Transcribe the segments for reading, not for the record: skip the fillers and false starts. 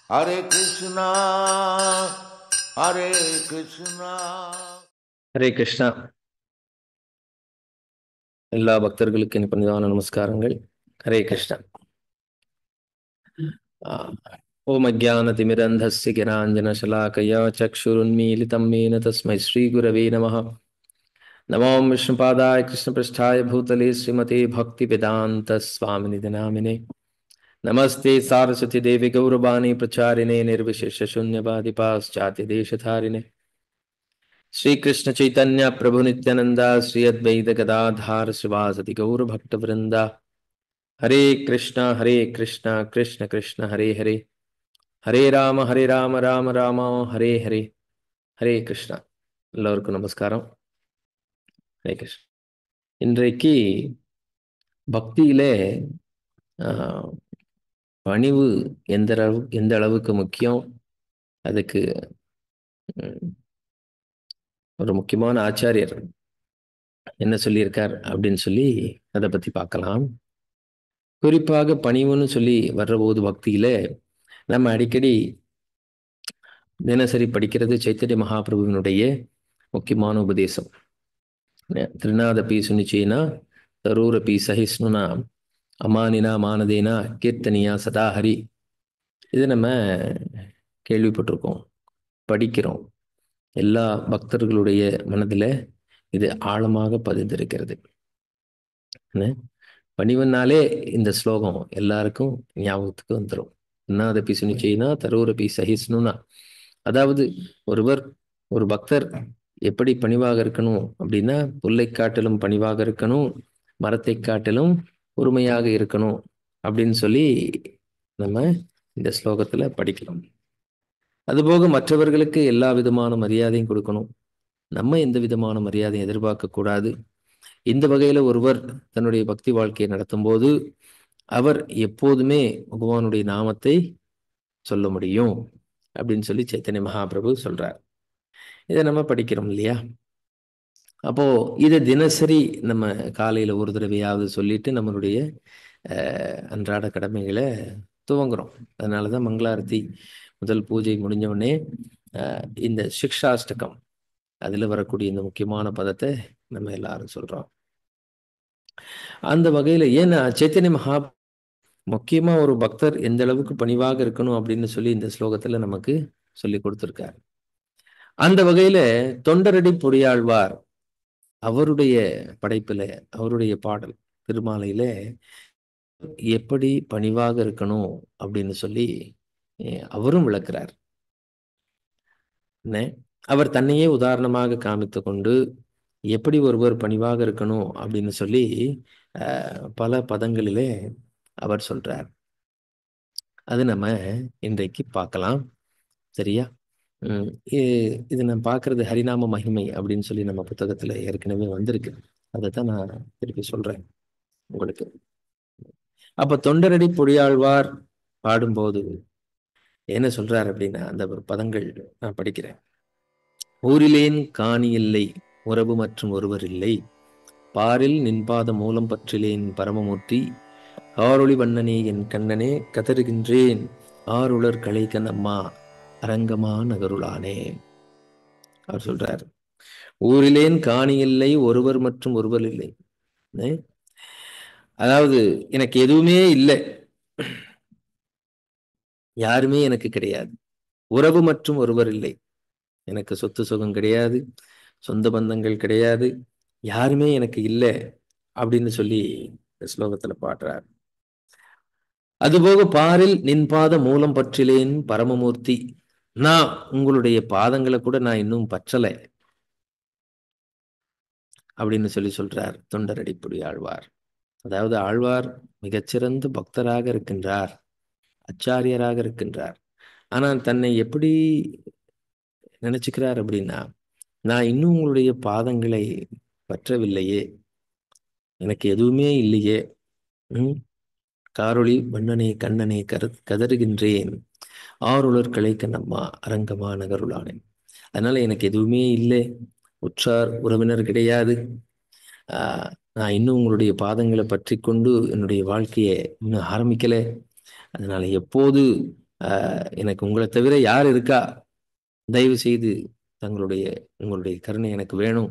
Hare Krishna, Hare Krishna. Hare Krishna. எல்லா பக்தர்களுக்கும் என் பணிவான நமஸ்காரங்கள். ஹரே கிருஷ்ணா. ஓம் அஜானதிமிரந்தஸ்ய ஞானாஞ்சனசலாகயா சக்ஷுருன்மீலிதம் येन தஸ்மை ஸ்ரீகுரவே நமः. நமோம் விஷ்ணுபாதாய கிருஷ்ணபிருஷ்டாய பூதலே ஸ்ரீமதே பக்திவேதாந்த ஸ்வாமிநிதி நாமினே. நமஸ்தே சாரஸ்வதி தேவி கௌரவாணி பிரச்சாரிணே निर्विशेष शून्यवादी पाश्चात्य देशधारिणे. श्री कृष्ण चैतन्य प्रभु नित्यानंदा श्री अद्वैत गदाधार श्रीवासदि गौर भक्त वृंदा. हरे कृष्णा कृष्ण कृष्ण हरे हरे, हरे राम राम राम हरे हरे. ஹரே கிருஷ்ணா. எல்லோருக்கும் நமஸ்காரம். ஹரே கிருஷ்ணா. இன்றைக்கு பக்தியிலே பணிவு எந்த அளவுக்கு முக்கியம், அதுக்கு ஒரு முக்கியமான ஆச்சாரியர் என்ன சொல்லியிருக்கார் அப்படின்னு சொல்லி அதை பத்தி பார்க்கலாம். குறிப்பாக பணிவுன்னு சொல்லி வர்ற போது பக்தியில நம்ம அடிக்கடி தினசரி படிக்கிறது சைத்தன்ய மகாபிரபுவினுடைய முக்கியமான உபதேசம். திருநாதபி சுனிச்சேனா தரூரபி சஹிஷ்ணுனா அமானினா மானதேனா கீர்த்தனியா சதாஹரி. இது நம்ம கேள்விப்பட்டிருக்கோம், படிக்கிறோம். எல்லா பக்தர்களுடைய மனதில் இது ஆழமாக பதிந்திருக்கிறது. பணிவனாலே இந்த ஸ்லோகம் எல்லாருக்கும் ஞாபகத்துக்கு வந்துடும். திருநாதபி சுனிச்சேனா தரூரபி சஹிஷ்ணுனா, அதாவது ஒரு பக்தர் எப்படி பணிவாக இருக்கணும் அப்படின்னா, புல்லை காட்டிலும் பணிவாக இருக்கணும், மரத்தை காட்டிலும் பொறுமையாக இருக்கணும் அப்படின்னு சொல்லி நம்ம இந்த ஸ்லோகத்துல படிக்கலாம். அதுபோக மற்றவர்களுக்கு எல்லா விதமான மரியாதையும் கொடுக்கணும், நம்ம எந்த விதமான மரியாதையும் எதிர்பார்க்க கூடாது. இந்த வகையில ஒருவர் தன்னுடைய பக்தி வாழ்க்கையை நடத்தும் போது அவர் எப்போதுமே பகவானுடைய நாமத்தை சொல்ல முடியும் அப்படின்னு சொல்லி சைத்தன்ய மகாபிரபு சொல்றார். இதை நம்ம படிக்கிறோம் இல்லையா? அப்போ இதை தினசரி நம்ம காலையில ஒரு தடவையாவது சொல்லிட்டு நம்மளுடைய அன்றாட கடமைகளை துவங்குறோம். அதனாலதான் மங்களாரத்தி முதல் பூஜை முடிஞ்ச உடனே இந்த சிக்ஷாஷ்டகம் அதுல வரக்கூடிய இந்த முக்கியமான பதத்தை நம்ம எல்லாரும் சொல்றோம். அந்த வகையில ஏன்னா சைத்தன்ய மகா முக்கியமா ஒரு பக்தர் எந்த அளவுக்கு பணிவாக இருக்கணும் அப்படின்னு சொல்லி இந்த ஸ்லோகத்துல நமக்கு சொல்லி கொடுத்திருக்காரு. அந்த வகையில தொண்டரடி பொடியாழ்வார் அவருடைய படைப்புல, அவருடைய பாடல் திருமாலையில எப்படி பணிவாக இருக்கணும் அப்படின்னு சொல்லி அவரும் விளக்குறார். அவர் தன்னையே உதாரணமாக காமித்து கொண்டு எப்படி ஒருவர் பணிவாக இருக்கணும் அப்படின்னு சொல்லி பல பதங்களிலே அவர் சொல்றார். அது நம்ம இன்றைக்கு பார்க்கலாம். சரியா? இது நான் பார்க்கறது ஹரிநாம மகிமை அப்படின்னு சொல்லி நம்ம புத்தகத்துல ஏற்கனவே வந்திருக்கு. அதைத்தான் நான் திருப்பி சொல்றேன் உங்களுக்கு. அப்ப தொண்டரடி பொடியாழ்வார் பாடும்போது என்ன சொல்றார் அப்படின்னா, அந்த பதங்கள் நான் படிக்கிறேன். ஊரிலேன் காணி இல்லை, உறவு மற்றும் ஒருவர் இல்லை, பாரில் நின்பாத மூலம் பற்றிலேன் பரமமூர்த்தி, ஆரொளி வண்ணனே என் கண்ணனே கதறுகின்றேன், ஆருளர் கலைக்கன் அம்மா அரங்கமா நகருளானே. அவர் சொல்றார், ஊரிலேன் காணி இல்லை, ஒருவர் மற்றும் ஒருவர் இல்லை. அதாவது எனக்கு எதுவுமே இல்லை, யாருமே எனக்கு கிடையாது. உறவு மற்றும் ஒருவர் இல்லை, எனக்கு சொத்து சுகம் கிடையாது, சொந்த பந்தங்கள் கிடையாது, யாருமே எனக்கு இல்லை அப்படின்னு சொல்லி ஸ்லோகத்துல பாடுறார். அதுபோக பாரில் நின் பாத மூலம் பற்றிலேன் பரமமூர்த்தி, நான் உங்களுடைய பாதங்களை கூட நான் இன்னும் பற்றலை அப்படின்னு சொல்லி சொல்றார் தொண்டரடிப்புடி ஆழ்வார். அதாவது ஆழ்வார் மிகச்சிறந்த பக்தராக இருக்கின்றார், ஆச்சாரியராக இருக்கின்றார். ஆனால் தன்னை எப்படி நினைச்சுக்கிறார் அப்படின்னா, நான் இன்னும் உங்களுடைய பாதங்களை பற்றவில்லையே, எனக்கு எதுவுமே இல்லையே, காரொளி வண்ணனே கண்ணனே கதறுகின்றேன், ஆருளர் கலைக்க நம்மா அரங்கமா நகருளானே. அதனால எனக்கு எதுவுமே இல்லை, உற்றார் உறவினர் கிடையாது, நான் இன்னும் உங்களுடைய பாதங்களை பற்றி கொண்டு என்னுடைய வாழ்க்கையை இன்னும் ஆரம்பிக்கல. அதனால எப்போது எனக்கு உங்களை தவிர யார் இருக்கா, தயவு செய்து உங்களுடைய கருணை எனக்கு வேணும்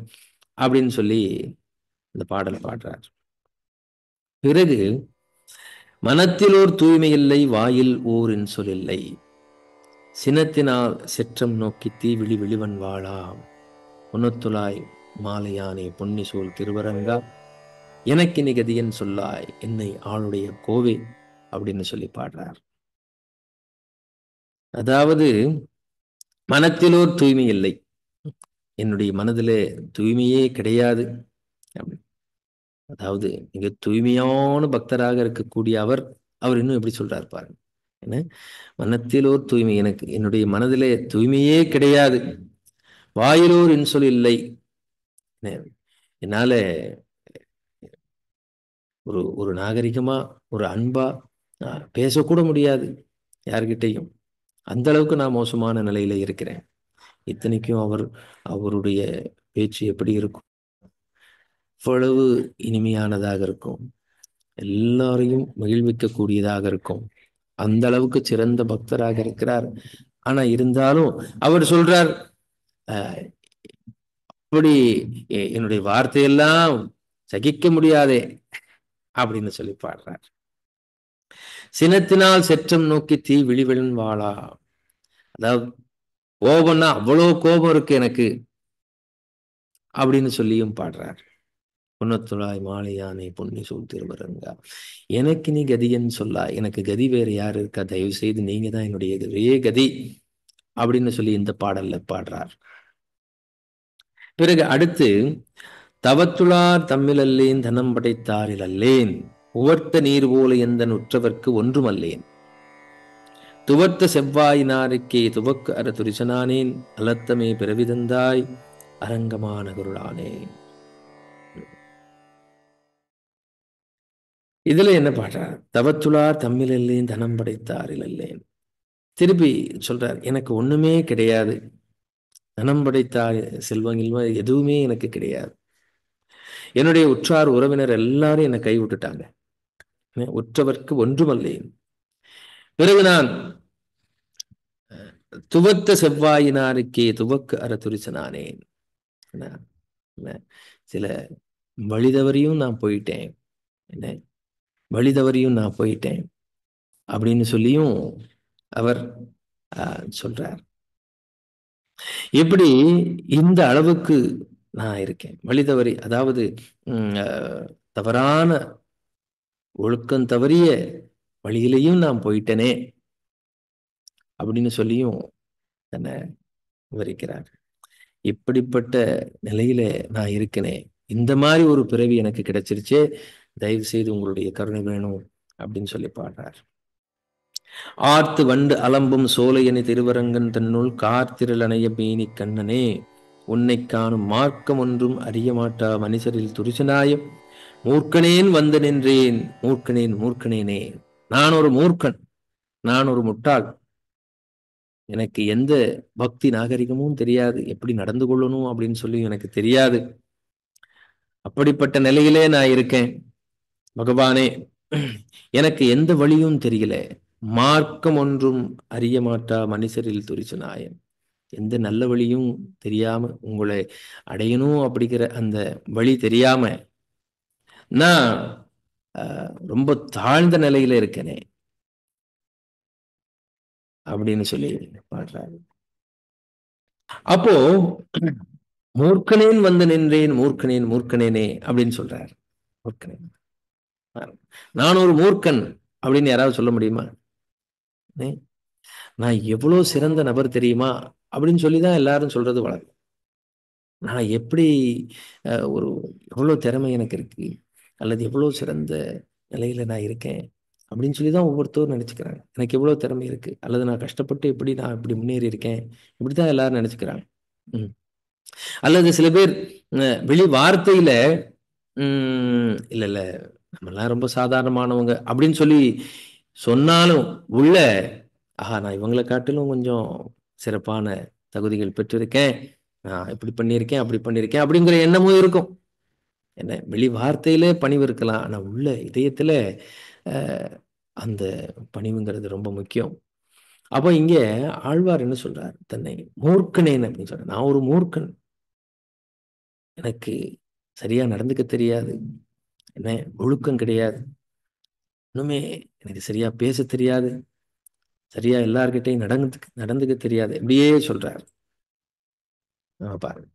அப்படின்னு சொல்லி இந்த பாடலை பாடுறார். பிறகு மனத்தில் ஓர் தூய்மை இல்லை, வாயில் ஓர் இன்சொல் இல்லை, சினத்தினால் செற்றம் நோக்கி தீவிழி விழிவன் வாழா, புனத்துளாய் மாலையானே பொன்னி சூழ் திருவரங்கா, எனக்கு நிகதியன் சொல்லாய் என்னை ஆளுடைய கோவே அப்படின்னு சொல்லி பாடுறார். அதாவது மனத்திலோர் தூய்மை இல்லை, என்னுடைய மனதிலே தூய்மையே கிடையாது. அதாவது மிக தூய்மையான பக்தராக இருக்கக்கூடிய அவர் இன்னும் எப்படி சொல்றார் பாருங்க. என்ன, மனத்திலோர் தூய்மை, என்னுடைய மனதிலே தூய்மையே கிடையாது, வாயிலோர் இன்சொல் இல்லை, என்னால ஒரு நாகரிகமா ஒரு அன்பா பேசக்கூட முடியாது யார்கிட்டையும். அந்த அளவுக்கு நான் மோசமான நிலையில இருக்கிறேன். இத்தனைக்கும் அவருடைய பேச்சு எப்படி இருக்கும், எவ்வளவு இனிமையானதாக இருக்கும், எல்லாரையும் மகிழ்விக்க கூடியதாக இருக்கும். அந்த அளவுக்கு சிறந்த பக்தராக இருக்கிறார். ஆனா இருந்தாலும் அவர் சொல்றார், அப்படி என்னுடைய வார்த்தையெல்லாம் சகிக்க முடியாதே அப்படின்னு சொல்லி பாடுறார். சினத்தினால் செற்றம் நோக்கி தீ விழிவெளன் வாழா, அதாவது கோபம்னா அவ்வளோ கோபம் இருக்கு எனக்கு அப்படின்னு சொல்லியும் பாடுறார். புன்னத்துளாய் மாலையானே பொன்னி சூழ் திருவரங்கா, எனக்கு நீ கதியன்னு சொல்லா, எனக்கு கதி வேற யாரு இருக்கா, தயவு செய்து நீங்க தான் என்னுடைய ஒரே கதி அப்படின்னு சொல்லி இந்த பாடல்ல பாடுறார். பிறகு அடுத்து, தவத்துளார் தம்மிலல்லேன் தனம் படைத்தாரில் அல்லேன், உவர்த்த நீர் போல எந்த நுற்றவர்க்கு ஒன்றும் அல்லேன், துவர்த்த செவ்வாயினாருக்கே துவக்கு அற துரிசனானேன், அலத்தமே பிறவிதந்தாய் அரங்கமான குருளானே. இதுல என்ன பாடுறார், தவத்துளார் தம்மிலல்லேன் தனம் படைத்தாரில் அல்லேன், திருப்பி சொல்றார், எனக்கு ஒண்ணுமே கிடையாது, தனம் படைத்தார் செல்வம் எதுவுமே எனக்கு கிடையாது, என்னுடைய உற்றார் உறவினர் எல்லாரும் என்னை கைவிட்டுட்டாங்க, உற்றவர்க்கு ஒன்றுமல்லேன். பிறகு நான் துவத்த செவ்வாயினாருக்கே துவக்கு அற துரிசனானேன், சில வழிதவறியும் நான் போயிட்டேன், என்ன வழிதவறியும் நான் போயிட்டேன் அப்படின்னு சொல்லியும் அவர் சொல்றார். எப்படி இந்த அளவுக்கு நான் இருக்கேன், வழிதவறி, அதாவது தவறான ஒழுக்கம் தவறிய வழியிலையும் நான் போயிட்டேனே அப்படின்னு சொல்லியும் என்ன விவரிக்கிறார். இப்படிப்பட்ட நிலையில நான் இருக்கிறேன், இந்த மாதிரி ஒரு பிறவி எனக்கு கிடைச்சிருச்சே, தயவு செய்து உங்களுடைய கருணை வேணும் அப்படின்னு சொல்லி பாடுறார். ஆர்த்து வண்டு அலம்பும் சோலையணி திருவரங்கன் தன்னுள் கார்த்திரள் அணைய பேணி கண்ணனே, உன்னை காணும் மார்க்கம் ஒன்றும் அறிய மாட்டா மனுஷரில் துரிசனாயம், மூர்க்கனேன் வந்து நின்றேன், மூர்க்கனேன் மூர்க்கனேனே, நான் ஒரு மூர்க்கன், நான் ஒரு முட்டாள், எனக்கு எந்த பக்தி நாகரிகமும் தெரியாது, எப்படி நடந்து கொள்ளணும் அப்படின்னு சொல்லி எனக்கு தெரியாது, அப்படிப்பட்ட நிலையிலே நான் இருக்கேன் பகவானே, எனக்கு எந்த வழியும் தெரியல, மார்க்கம் ஒன்றும் அறிய மாட்டா மனுஷரில் துரிசனாயம், எந்த நல்ல வழியும் தெரியாம உங்களை அடையணும் அப்படிங்கிற அந்த வழி தெரியாம நான் ரொம்ப தாழ்ந்த நிலையில இருக்கேனே அப்படின்னு சொல்லி பாடுறாரு. அப்போ மூர்க்கனேன் வந்து நின்றேன், மூர்க்கனேன் மூர்க்கனேனே அப்படின்னு சொல்றார். மூர்க்கனேன், நான் ஒரு மூர்க்கன் அப்படின்னு யாராவது சொல்ல முடியுமா? நான் எவ்வளவு சிறந்த நபர் தெரியுமா அப்படின்னு சொல்லிதான் எல்லாரும் சொல்றது வழக்கம். நான் எப்படி ஒரு எவ்வளவு திறமை எனக்கு இருக்கு, அல்லது எவ்வளவு சிறந்த நிலையில நான் இருக்கேன் அப்படின்னு சொல்லிதான் ஒவ்வொருத்தரும் நினைச்சுக்கிறாங்க. எனக்கு எவ்வளவு திறமை இருக்கு, அல்லது நான் கஷ்டப்பட்டு எப்படி நான் இப்படி முன்னேறி இருக்கேன், இப்படிதான் எல்லாரும் நினைச்சுக்கிறாங்க. அல்லது சில பேர் வெளி வார்த்தையில இல்ல இல்ல நம்மெல்லாம் ரொம்ப சாதாரணமானவங்க அப்படின்னு சொல்லி சொன்னாலும் உள்ள நான் இவங்களை காட்டிலும் கொஞ்சம் சிறப்பான தகுதிகள் பெற்றிருக்கேன், நான் இப்படி பண்ணியிருக்கேன் அப்படி பண்ணியிருக்கேன் அப்படிங்கிற எண்ணமும் இருக்கும். என்ன, வெளி வார்த்தையிலே பணிவு இருக்கலாம், ஆனா உள்ள இதயத்துல அந்த பணிவுங்கிறது ரொம்ப முக்கியம். அப்போ இங்கே ஆழ்வார் என்ன சொல்றார்? தன்னை மூர்க்கனேன் அப்படின்னு சொல்றார். நான் ஒரு மூர்க்கன், எனக்கு சரியா நடந்துக்க தெரியாது, என்ன ஒழுக்கம் கிடையாது, இன்னுமே எனக்கு சரியா பேச தெரியாது, சரியா எல்லார்கிட்டையும் நடந்துக்க தெரியாது, இப்படியே சொல்றார். பாருங்க,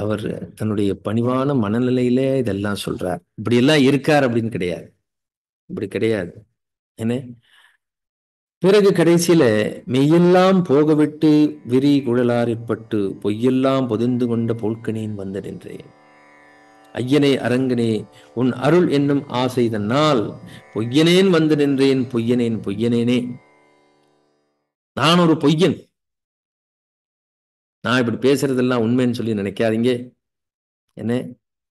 அவர் தன்னுடைய பணிவான மனநிலையில இதெல்லாம் சொல்றார். இப்படி எல்லாம் இருக்கார் அப்படின்னு கிடையாது, இப்படி கிடையாது. என்ன பிறகு கடைசியில மெய்யெல்லாம் போகவிட்டு விரி குழலாரிற்பட்டு பொய்யெல்லாம் பொதிந்து கொண்ட போல்கனேன் வந்து நின்றேன். ஐயனே அரங்கனே உன் அருள் என்னும் ஆசை தன்னால் பொய்யனேன் வந்து நின்றேன், பொய்யனேன் பொய்யனேனே. நான் ஒரு பொய்யன், நான் இப்படி பேசுறதெல்லாம் உண்மைன்னு சொல்லி நினைக்காதீங்க. என்ன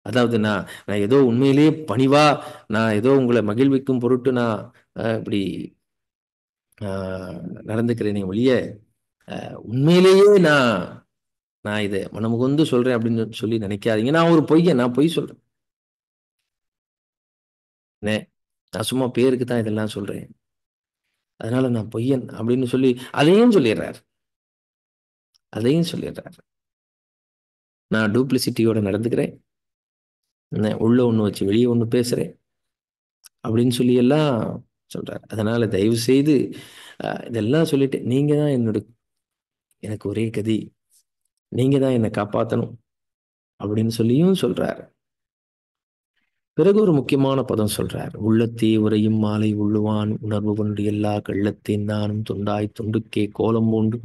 அதாவது நான் ஏதோ உண்மையிலேயே பணிவா, நான் ஏதோ உங்களை மகிழ்விக்கும் பொருட்டு நான் இப்படி நடந்துக்கிறேனே ஒழிய உண்மையிலேயே நான் நான் இதை மனமுகந்து சொல்றேன் அப்படின்னு சொல்லி நினைக்காதீங்க. நான் ஒரு பொய்யன், நான் பொய் சொல்றேன். நான் சும்மா பேருக்கு தான் இதெல்லாம் சொல்றேன், அதனால நான் பொய்யன் அப்படின்னு சொல்லி அதையும் சொல்லிடுறார். அதையும் சொல்லிடுறார். நான் டூப்ளிசிட்டியோட நடந்துக்கிறேன், உள்ள ஒண்ணு வச்சு வெளியே ஒண்ணு பேசுறேன் அப்படின்னு சொல்லி எல்லாம் சொல்றார். அதனால தயவு செய்து இதெல்லாம் சொல்லிட்டு நீங்க தான் எனக்கு ஒரே கதி, நீங்க தான் என்னை காப்பாற்றணும் அப்படின்னு சொல்லியும் சொல்றார். பிறகு ஒரு முக்கியமான பதம் சொல்றார். உள்ளத்தே உரையும் மாலை உள்ளுவான் உணர்வு கொண்டு எல்லா கள்ளத்தேன் நானும் தொண்டாய் தொண்டுக்கே கோலம் பூண்டு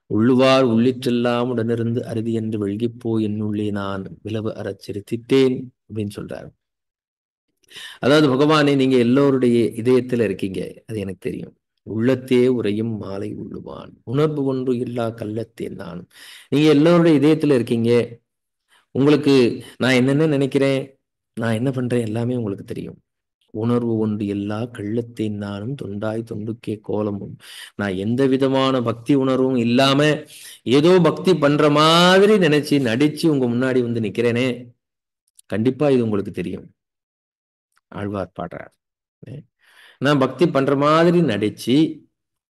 உள்ளுவார் உள்ளிற்றெல்லாம் உடனிருந்து அறுதி என்று வெள்கிப்போ என்னுள்ளே நான் விளவு அறச் சிரித்திட்டேன் அப்படின்னு சொல்றாரு. அதாவது பகவானே, நீங்க எல்லோருடைய இதயத்துல இருக்கீங்க, அது எனக்கு தெரியும். உள்ளத்தே உரையும் மாலை உள்ளுவான் உணர்வு கொண்டு எல்லா கள்ளத்தேன் நானும். நீங்க எல்லோருடைய இதயத்துல இருக்கீங்க, உங்களுக்கு நான் என்னென்ன நினைக்கிறேன், நான் என்ன பண்றேன் எல்லாமே உங்களுக்கு தெரியும். உணர்வு கொண்டு எல்லா கள்ளத்தேன் நானும் தொண்டாய் தொண்டுக்கே கோலமும். நான் எந்த விதமான பக்தி உணர்வும் இல்லாம ஏதோ பக்தி பண்ற மாதிரி நினைச்சு நடிச்சு உங்க முன்னாடி வந்து நிக்கிறேனே, கண்டிப்பா இது உங்களுக்கு தெரியும். ஆழ்வார் பாடுறார். நான் பக்தி பண்ற மாதிரி நடிச்சு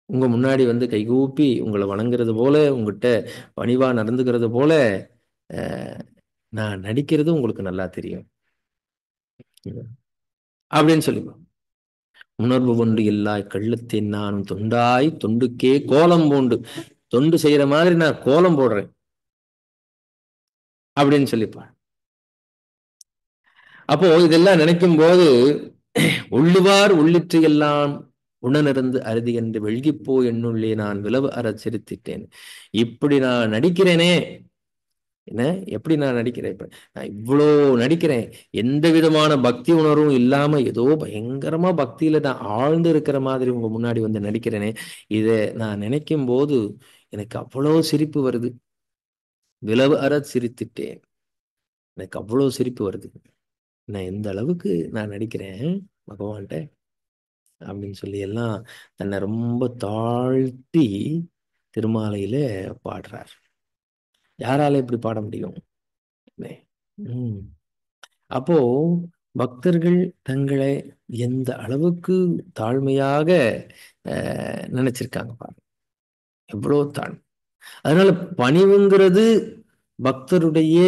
உங்க முன்னாடி வந்து கைகூப்பி உங்களை வணங்குறது போல, உங்ககிட்ட பணிவா நடந்துக்கிறது போல நான் நடிக்கிறது உங்களுக்கு நல்லா தெரியும் அப்படின்னு சொல்லி, உணர்வு கொண்டு எல்லா கள்ளத்தேன் நானும் தொண்டாய் தொண்டுக்கே கோலம் பூண்டு, தொண்டு செய்யற மாதிரி நான் கோலம் போடுறேன் அப்படின்னு சொல்லிப்பான். அப்போ இதெல்லாம் நினைக்கும் போது உள்ளுவார் உள்ளிற்று எல்லாம் உணனிருந்து அறுதி என்று வெள்கிப்போ என்னுள்ளே நான் விளவு அற சிரித்திட்டேன். இப்படி நான் நடிக்கிறேனே, என்ன எப்படி நான் நடிக்கிறேன், இப்ப நான் இவ்வளோ நடிக்கிறேன், எந்த விதமான பக்தி உணர்வும் இல்லாம ஏதோ பயங்கரமா பக்தியில நான் ஆழ்ந்து இருக்கிற மாதிரி உங்க முன்னாடி வந்து நடிக்கிறேனே, இதை நான் நினைக்கும் போது எனக்கு அவ்வளோ சிரிப்பு வருது. விளவு அற சிரித்திட்டேன், எனக்கு அவ்வளோ சிரிப்பு வருது. நான் எந்த அளவுக்கு நான் நடிக்கிறேன் பகவான்கிட்ட அப்படின்னு சொல்லி எல்லாம் தன்னை ரொம்ப தாழ்த்தி திருமாலையில பாடுறார். யாரால இப்படி பாட முடியும்? உம் அப்போ பக்தர்கள் தங்களை எந்த அளவுக்கு தாழ்மையாக நினைச்சிருக்காங்க பாருங்க, எவ்வளவு தாழ்மை. அதனால பணிவுங்கிறது பக்தருடைய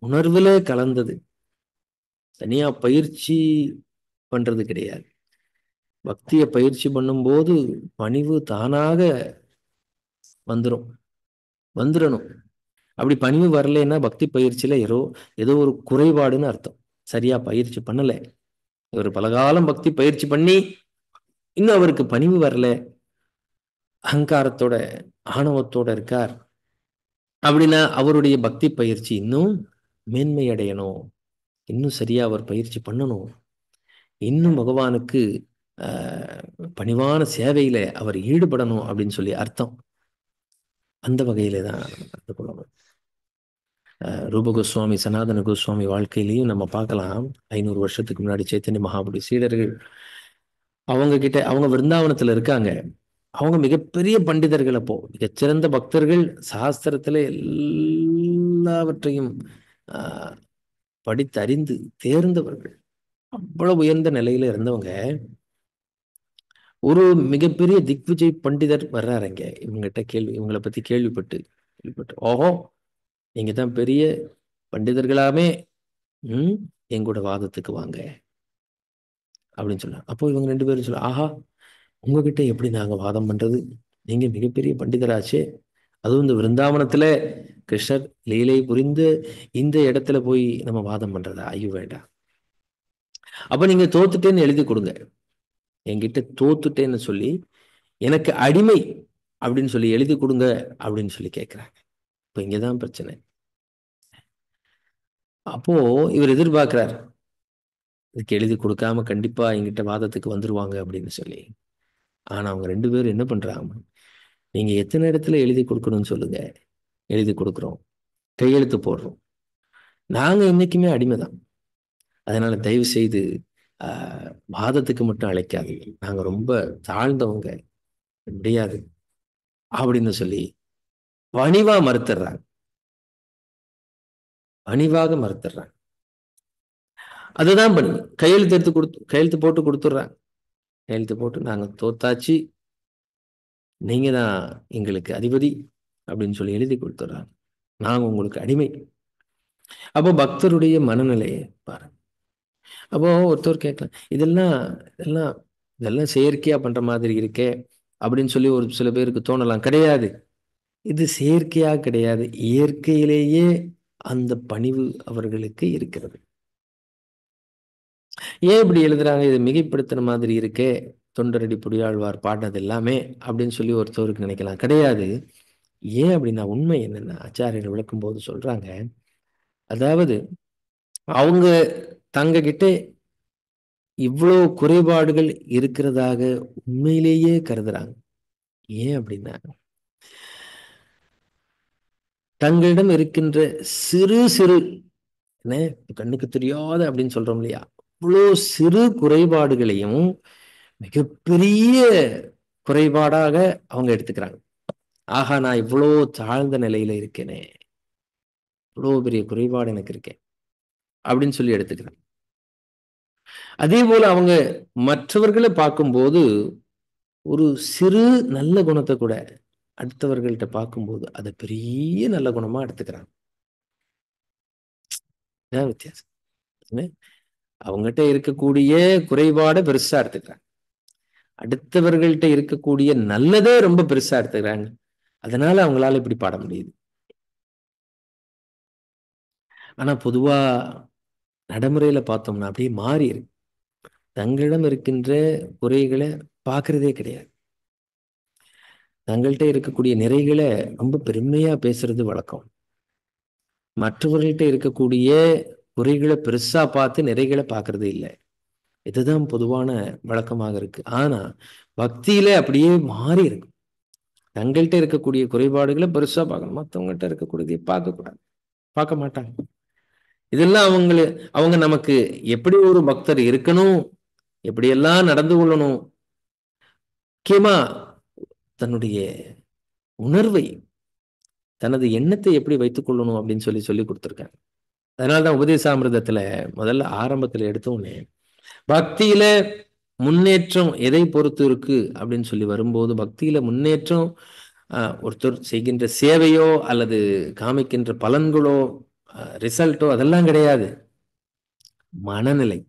உணர்வுல கலந்தது, தனியா பயிற்சி பண்றது கிடையாது. பக்தியை பயிற்சி பண்ணும்போது பணிவு தானாக வந்துடணும். அப்படி பணிவு வரலைன்னா பக்தி பயிற்சியில ஏதோ ஒரு குறைபாடுன்னு அர்த்தம். சரியா பயிற்சி பண்ணல, இவர் பலகாலம் பக்தி பயிற்சி பண்ணி இன்னும் அவருக்கு பணிவு வரல, அகங்காரத்தோட ஆணவத்தோட இருக்கார் அப்படின்னா அவருடைய பக்தி பயிற்சி இன்னும் மேன்மை அடையணும், இன்னும் சரியா அவர் பயிற்சி பண்ணணும், இன்னும் பகவானுக்கு பணிவான சேவையில அவர் ஈடுபடணும் அப்படின்னு சொல்லி அர்த்தம். அந்த வகையில தான் நடந்து கொள்ளணும். ரூப கோஸ்வாமி, சனாதன கோஸ்வாமி வாழ்க்கையிலையும் நம்ம பார்க்கலாம். 500 வருஷத்துக்கு முன்னாடி சைத்தன்ய மகாபுரி சீடர்கள் அவங்க கிட்ட, அவங்க விருந்தாவனத்துல இருக்காங்க, அவங்க மிகப்பெரிய பண்டிதர்கள், அப்போ மிகச்சிறந்த பக்தர்கள், சாஸ்திரத்துல எல்லாவற்றையும் படித்தறிந்து தேர்ந்தவர்கள், அவ்வளவு உயர்ந்த நிலையில இருந்தவங்க. ஒரு மிகப்பெரிய திக்விஜய் பண்டிதர் வர்றாருங்க. இவங்களை பத்தி கேள்விப்பட்டு ஓஹோ, நீங்க தான் பெரிய பண்டிதர்களாமே, எங்கூட வாதத்துக்கு வாங்க அப்படின்னு சொன்னாங்க. அப்போ இவங்க 2 பேரும் சொல்ல, ஆஹா, உங்ககிட்ட எப்படி நாங்க வாதம் பண்றது? நீங்க மிகப்பெரிய பண்டிதராச்சே. அதுவும் இந்த விருந்தாவனத்துல கிருஷ்ணர் லீலை புரிந்து இந்த இடத்துல போய் நம்ம வாதம் பண்றதா? ஐயோ வேண்டாம். அப்ப நீங்க தோத்துட்டேன்னு எழுதி கொடுங்க. என்கிட்ட தோத்துட்டேன்னு சொல்லி எனக்கு அடிமை அப்படின்னு சொல்லி எழுதி கொடுங்க அப்படின்னு சொல்லி கேட்கிறாங்க. இப்ப இங்கதான் பிரச்சனை. அப்போ இவர் எதிர்பார்க்கிறார், இதுக்கு எழுதி கொடுக்காம கண்டிப்பா என்கிட்ட வாதத்துக்கு வந்துருவாங்க அப்படின்னு சொல்லி. ஆனா அவங்க 2 பேரும் என்ன பண்றாங்க, நீங்க எத்தனை இடத்துல எழுதி கொடுக்கணும்னு சொல்லுங்க, எழுதி கொடுக்குறோம், கையெழுத்து போடுறோம். நாங்க என்னைக்குமே அடிமைதான். அதனால தயவு செய்து வாதத்துக்கு மட்டும் அழைக்காதீங்க, நாங்க ரொம்ப தாழ்ந்தவங்க, முடியாது அப்படின்னு சொல்லி பணிவா மறுத்துடுறாங்க. பணிவாக மறுத்துடுறாங்க. அதுதான் பண்ணி கையெழுத்து போட்டு கொடுத்துட்றாங்க. கையெழுத்து போட்டு நாங்க தோத்தாச்சு, நீங்க தான் எங்களுக்கு அதிபதி அப்படின்னு சொல்லி எழுதி கொடுத்துட்றாங்க. நாங்க உங்களுக்கு அடிமை. அப்போ பக்தருடைய மனநிலையை பாருங்க. அப்போ ஒருத்தர் கேட்கலாம், இதெல்லாம் இதெல்லாம் இதெல்லாம் செயற்கையா பண்ற மாதிரி இருக்கே அப்படின்னு சொல்லி ஒரு சில பேருக்கு தோணலாம். கிடையாது, இது செயற்கையா கிடையாது, இயற்கையிலேயே அந்த பணிவு அவர்களுக்கு இருக்கிறது. ஏன் இப்படி எழுதுறாங்க, இது மிகைப்படுத்துற மாதிரி இருக்கே, தொண்டரடி புடியாழ்வார் பாடினது எல்லாமே அப்படின்னு சொல்லி ஒருத்தவருக்கு நினைக்கலாம். கிடையாது. ஏன் அப்படின்னா உண்மை என்னன்னா, ஆச்சாரியர் விளக்கும் போது சொல்றாங்க, அதாவது அவங்க தங்க கிட்ட இவ்வளோ குறைபாடுகள் இருக்கிறதாக உண்மையிலேயே கருதுறாங்க. ஏன் அப்படின்னா, தங்களிடம் இருக்கின்ற சிறு சிறு என்ன, கண்ணுக்கு தெரியாத அப்படின்னு சொல்றோம் இல்லையா, இவ்வளோ சிறு குறைபாடுகளையும் மிகப்பெரிய குறைபாடாக அவங்க எடுத்துக்கிறாங்க. ஆஹா, நான் இவ்வளோ தாழ்ந்த நிலையில இருக்கேனே, இவ்வளோ பெரிய குறைபாடு எனக்கு இருக்கேன் அப்படின்னு சொல்லி எடுத்துக்கிறாங்க. அதே போல அவங்க மற்றவர்களை பார்க்கும்போது ஒரு சிறு நல்ல குணத்தை கூட அடுத்தவர்கள்ட்ட பார்க்கும்போது அதை பெரிய நல்ல குணமா எடுத்துக்கிறாங்க. இதான் வித்தியாசம். என்ன? அவங்ககிட்ட இருக்கக்கூடிய குறைபாடை பெருசா எடுத்துக்கிறாங்க, அடுத்தவர்கள்ட்ட இருக்கக்கூடிய நல்லதே ரொம்ப பெருசா எடுத்துக்கிறாங்க. அதனால அவங்களால இப்படி பாட முடியுது. ஆனா பொதுவா நடைமுறையில பார்த்தோம்னா அப்படியே மாறி இருக்கு. தங்களிடம் இருக்கின்ற குறைகளை பார்க்கறதே கிடையாது. தங்கள்கிட்ட இருக்கக்கூடிய நிறைகளை ரொம்ப பெருமையா பேசுறது வழக்கம். மற்றவர்கள்ட்ட இருக்கக்கூடிய குறைகளை பெருசா பார்த்து நிறைகளை பார்க்கறது இல்லை. இதுதான் பொதுவான வழக்கமாக இருக்கு. ஆனா பக்தியில அப்படியே மாறி இருக்கு. தங்கள்கிட்ட இருக்கக்கூடிய குறைபாடுகளை பெருசா பார்க்கணும், மற்றவங்கள்ட்ட இருக்கக்கூடியதை பார்க்கக்கூடாது, பார்க்க மாட்டாங்க. இதெல்லாம் அவங்க நமக்கு எப்படி ஒரு பக்தர் இருக்கணும், எப்படியெல்லாம் நடந்து கொள்ளணும், முக்கியமா தன்னுடைய உணர்வை, தனது எண்ணத்தை எப்படி வைத்துக் கொள்ளணும் அப்படின்னு சொல்லி கொடுத்துருக்காங்க. அதனாலதான் உபதேசாமிர்தத்துல முதல்ல ஆரம்பத்துல எடுத்தோன்னே பக்தியில முன்னேற்றம் எதை பொறுத்து இருக்கு அப்படின்னு சொல்லி வரும்போது, பக்தியில முன்னேற்றம் ஒருத்தர் செய்கின்ற சேவையோ அல்லது காமிக்கின்ற பலன்களோ ரிசல்ட்டோ அதெல்லாம் கிடையாது. மனநிலை,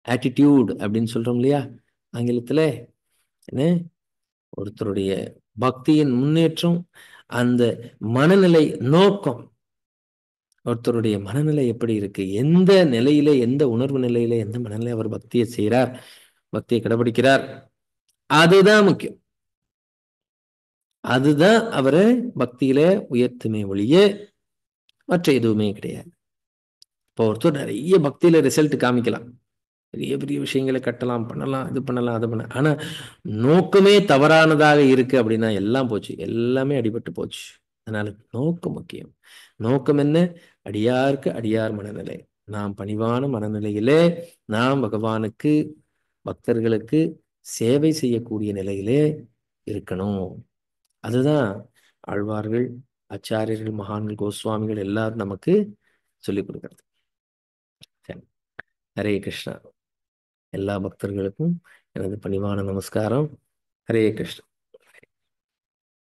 ஆட்டிடியூட் அப்படின்னு சொல்றோம் இல்லையா ஆங்கிலத்துல, என்ன, ஒருத்தருடைய பக்தியின் முன்னேற்றம் அந்த மனநிலை நோக்கம். ஒருத்தருடைய மனநிலை எப்படி இருக்கு, எந்த நிலையில, எந்த உணர்வு நிலையில, எந்த மனநிலை அவர் பக்தியை செய்கிறார், பக்தியை கடைபிடிக்கிறார், அதுதான் முக்கியம். அதுதான் அவரை பக்தியில உயர்த்துமே ஒழிய மற்ற எதுவுமே கிடையாது. இப்போ ஒருத்தர் நிறைய பக்தியில ரிசல்ட் காமிக்கலாம், பெரிய பெரிய விஷயங்களை கட்டலாம், பண்ணலாம், இது பண்ணலாம், அது பண்ண, ஆனா நோக்கமே தவறானதாக இருக்கு அப்படின்னா எல்லாம் போச்சு, எல்லாமே அடிபட்டு போச்சு. அதனால நோக்கம் முக்கியம். நோக்கம் என்ன? அடியாருக்கு அடியார் மனநிலை. நாம் பணிவான மனநிலையிலே நாம் பகவானுக்கு, பக்தர்களுக்கு சேவை செய்யக்கூடிய நிலையிலே இருக்கணும். அதுதான் ஆழ்வார்கள், ஆச்சாரியர்கள், மகான்கள், கோஸ்வாமிகள் எல்லாரும் நமக்கு சொல்லிக் கொடுக்கிறது. சரி, ஹரே கிருஷ்ணா. எல்லா பக்தர்களுக்கும் எனது பணிவான நமஸ்காரம். ஹரே கிருஷ்ணா.